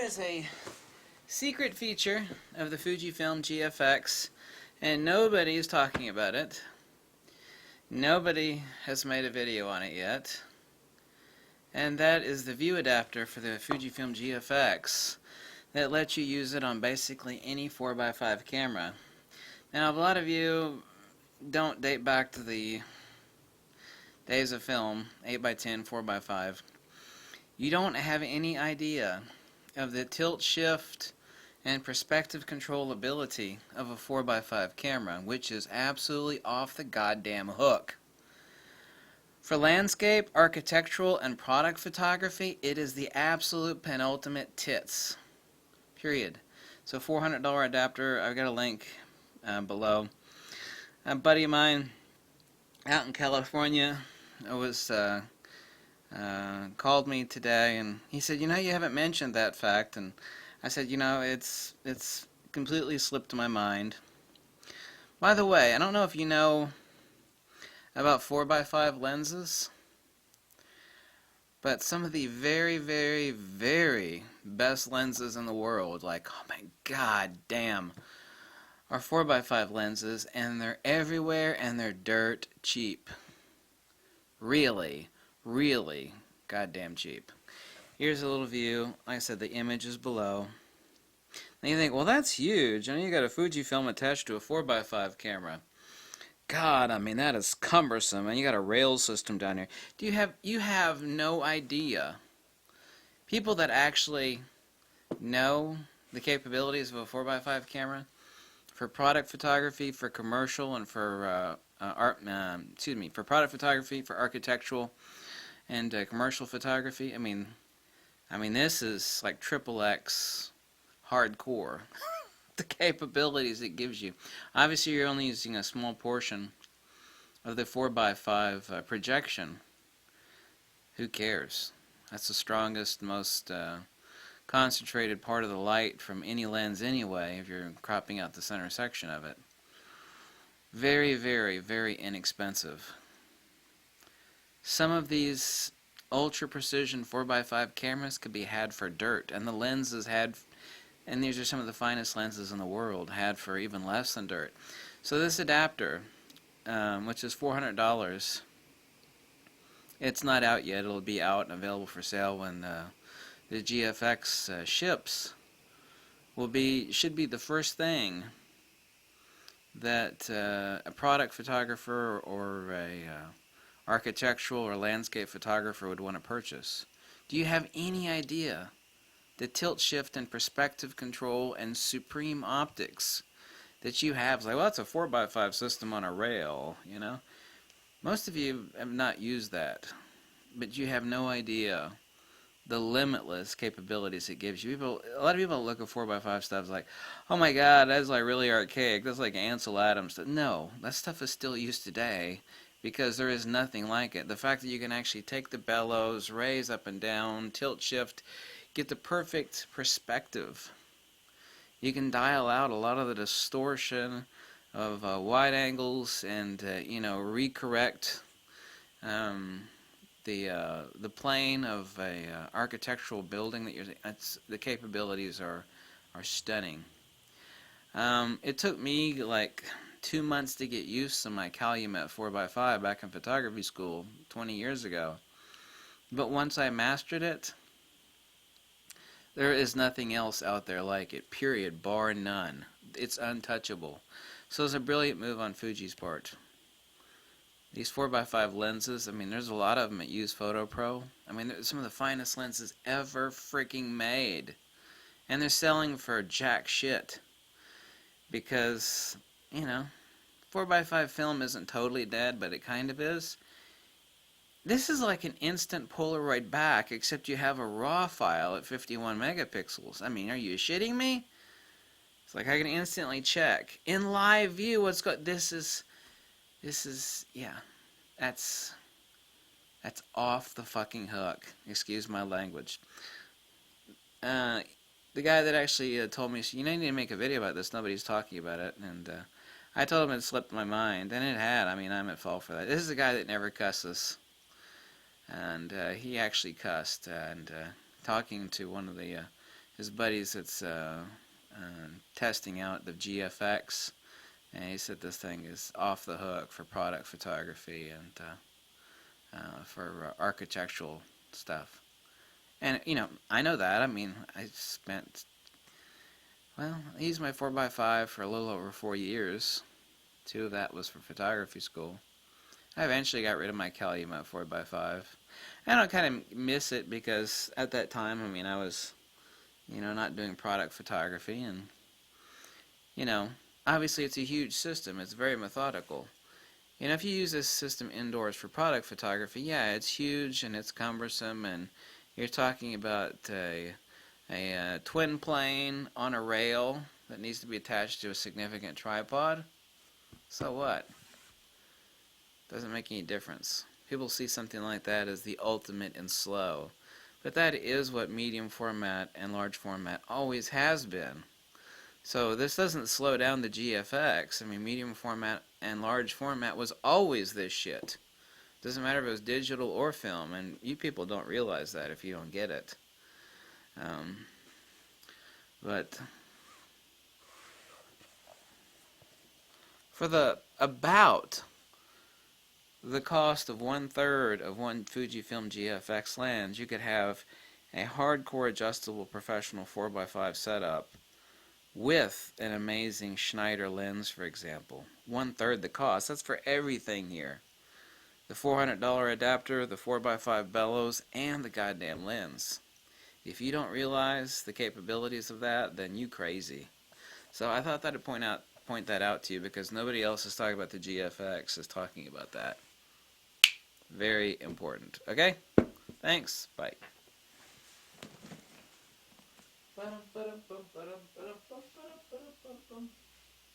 is a secret feature of the FUJIFILM GFX, and nobody is talking about it. Nobody has made a video on it yet. And that is the view adapter for the FUJIFILM GFX that lets you use it on basically any 4x5 camera. Now, a lot of you don't date back to the days of film, 8x10, 4x5. You don't have any idea of the tilt shift and perspective controllability of a 4x5 camera, which is absolutely off the goddamn hook. For landscape, architectural, and product photography, it is the absolute penultimate tits. Period. So $400 adapter, I've got a link below. A buddy of mine out in California called me today, and he said, you haven't mentioned that fact. And I said, it's completely slipped my mind. By the way, I don't know if you know about 4x5 lenses, but some of the very, very, very best lenses in the world, like, oh my god damn, are 4x5 lenses, and they're everywhere, and they're dirt cheap. Really, really goddamn cheap. Here's a little view. Like I said, the image is below. And you think, well, that's huge. You got a Fujifilm attached to a 4x5 camera. God, I mean, that is cumbersome. And you got a rail system down here. You have no idea. People that actually know the capabilities of a 4x5 camera for product photography, for commercial, and for for product photography, for architectural and commercial photography. I mean, this is like XXX hardcore. The capabilities it gives you. Obviously, you're only using a small portion of the 4x5 projection. Who cares? That's the strongest, most concentrated part of the light from any lens anyway, if you're cropping out the center section of it. Very, very, very inexpensive. Some of these ultra precision 4x5 cameras could be had for dirt, and the lenses and these are some of the finest lenses in the world, had for even less than dirt. So this adapter, which is $400, it's not out yet. It'll be out and available for sale when the GFX ships. Should be the first thing that a product photographer or a architectural or landscape photographer would want to purchase. Do you have any idea the tilt shift and perspective control and supreme optics that you have? It's like, well, that's a 4x5 system on a rail, Most of you have not used that, but you have no idea the limitless capabilities it gives you. A lot of people look at 4x5 stuff like, oh my god, that's like really archaic. That's like Ansel Adams stuff. No, that stuff is still used today because there is nothing like it. The fact that you can actually take the bellows, raise up and down, tilt shift, get the perfect perspective. You can dial out a lot of the distortion of wide angles and recorrect the plane of a architectural building that the capabilities are stunning. It took me like 2 months to get used to my Calumet 4x5 back in photography school 20 years ago. But once I mastered it, there is nothing else out there like it, period, bar none. It's untouchable. So it's a brilliant move on Fuji's part. These 4x5 lenses, there's a lot of them at Use Photo Pro. They're some of the finest lenses ever freaking made. And they're selling for jack shit. Because, 4x5 film isn't totally dead, but it kind of is. This is like an instant Polaroid back, except you have a RAW file at 51 megapixels. Are you shitting me? It's like I can instantly check in live view what's got. This is, yeah, that's off the fucking hook. Excuse my language. The guy that actually told me, you need to make a video about this. Nobody's talking about it, and I told him it slipped my mind, and it had. I'm at fault for that. This is a guy that never cusses. And he actually cussed, and talking to one of the his buddies that's testing out the GFX, and he said this thing is off the hook for product photography and for architectural stuff. And I know that. I mean, I used my 4x5 for a little over 4 years. 2 of that was for photography school. I eventually got rid of my Calumet 4x5. And I kind of miss it because at that time, I mean, I was, not doing product photography, and, obviously it's a huge system. It's very methodical. If you use this system indoors for product photography, yeah, it's huge and it's cumbersome, and you're talking about a twin plane on a rail that needs to be attached to a significant tripod. So what? Doesn't make any difference. People see something like that as the ultimate in slow. But that is what medium format and large format always has been. So this doesn't slow down the GFX. I mean, medium format and large format was always this shit. Doesn't matter if it was digital or film, and you people don't realize that if you don't get it. But for the cost of 1/3 of one Fujifilm GFX lens, you could have a hardcore adjustable professional 4x5 setup with an amazing Schneider lens, for example. 1/3 the cost. That's for everything here. The $400 adapter, the 4x5 bellows, and the goddamn lens. If you don't realize the capabilities of that, then you crazy. So I thought that I'd point that out to you, because nobody else is talking about the GFX is talking about that. Very important. Okay? Thanks. Bye.